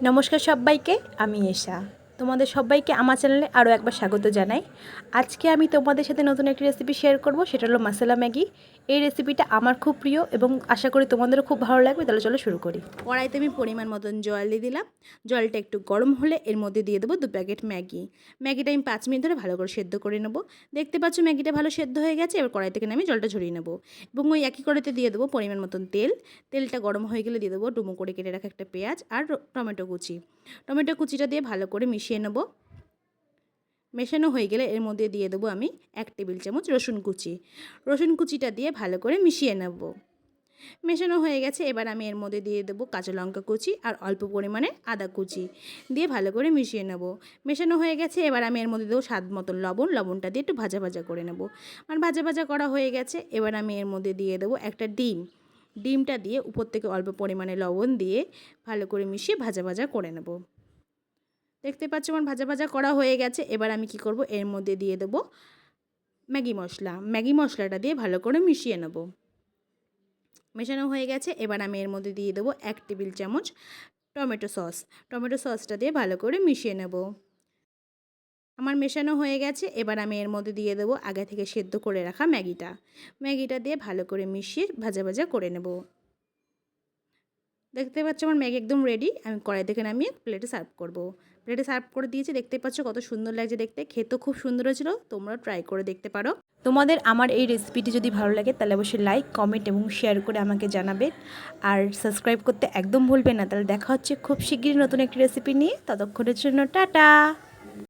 নমস্কার সবাইকে, আমি এশা। তোমাদের সবাইকে আমার চ্যানেলে আরও একবার স্বাগত জানাই। আজকে আমি তোমাদের সাথে নতুন একটি রেসিপি শেয়ার করব, সেটা হলো মশলা ম্যাগি। এই রেসিপিটা আমার খুব প্রিয় এবং আশা করি তোমাদেরও খুব ভালো লাগবে। তাহলে চলো শুরু করি। কড়াইতে আমি পরিমাণ মতন জল দিয়ে দিলাম। জলটা একটু গরম হলে এর মধ্যে দিয়ে দেবো 2 প্যাকেট ম্যাগি। ম্যাগিটা আমি 5 মিনিট ধরে ভালো করে সেদ্ধ করে নেব। দেখতে পাচ্ছ ম্যাগিটা ভালো সেদ্ধ হয়ে গেছে। এবার কড়াই থেকে আমি জলটা ঝরিয়ে নেব এবং ওই একই কড়াইতে দিয়ে দেবো পরিমাণ মতন তেল। তেলটা গরম হয়ে গেলে দিয়ে দেবো ডুমো করে কেটে রাখা একটা পেঁয়াজ আর টমেটো কুচি। টমেটো কুচিটা দিয়ে ভালো করে মিশিয়ে নেব। মেশানো হয়ে গেলে এর মধ্যে দিয়ে দেবো আমি 1 টেবিল চামচ রসুন কুচি। রসুন কুচিটা দিয়ে ভালো করে মিশিয়ে নেব। মেশানো হয়ে গেছে। এবার আমি এর মধ্যে দিয়ে দেবো কাঁচা লঙ্কা কুচি আর অল্প পরিমাণে আদা কুচি দিয়ে ভালো করে মিশিয়ে নেব। মেশানো হয়ে গেছে। এবার আমি এর মধ্যে দেবো স্বাদ মতন লবণ। লবণটা দিয়ে একটু ভাজা ভাজা করে নেব। আর ভাজা ভাজা করা হয়ে গেছে। এবার আমি এর মধ্যে দিয়ে দেবো একটা ডিম। ডিমটা দিয়ে উপর থেকে অল্প পরিমাণে লবণ দিয়ে ভালো করে মিশিয়ে ভাজা ভাজা করে নেব। দেখতে পাচ্ছ আমার ভাজা ভাজা করা হয়ে গেছে। এবার আমি কি করব, এর মধ্যে দিয়ে দেব ম্যাগি মশলা। ম্যাগি মশলাটা দিয়ে ভালো করে মিশিয়ে নেব। মেশানো হয়ে গেছে। এবার আমি এর মধ্যে দিয়ে দেবো 1 টেবিল চামচ টমেটো সস। টমেটো সসটা দিয়ে ভালো করে মিশিয়ে নেব। আমার মেশানো হয়ে গেছে। এবার আমি এর মধ্যে দিয়ে দেবো আগে থেকে সেদ্ধ করে রাখা ম্যাগিটা। ম্যাগিটা দিয়ে ভালো করে মিশিয়ে ভাজা ভাজা করে নেব। দেখতে পাচ্ছ আমার ম্যাগি একদম রেডি। আমি কড়াই থেকে নামিয়ে প্লেটে সার্ভ করব। প্লেটে সার্ভ করে দিয়েছি। দেখতে পাচ্ছ কত সুন্দর লাগছে দেখতে। খেতেও খুব সুন্দর হয়েছিল। তোমরা ট্রাই করে দেখতে পারো। তোমাদের আমার এই রেসিপিটি যদি ভালো লাগে তাহলে অবশ্যই লাইক, কমেন্ট এবং শেয়ার করে আমাকে জানাবে। আর সাবস্ক্রাইব করতে একদম ভুলবে না। তাহলে দেখা হচ্ছে খুব শিগগিরই নতুন একটি রেসিপি নিয়ে। ততক্ষণের জন্য টাটা।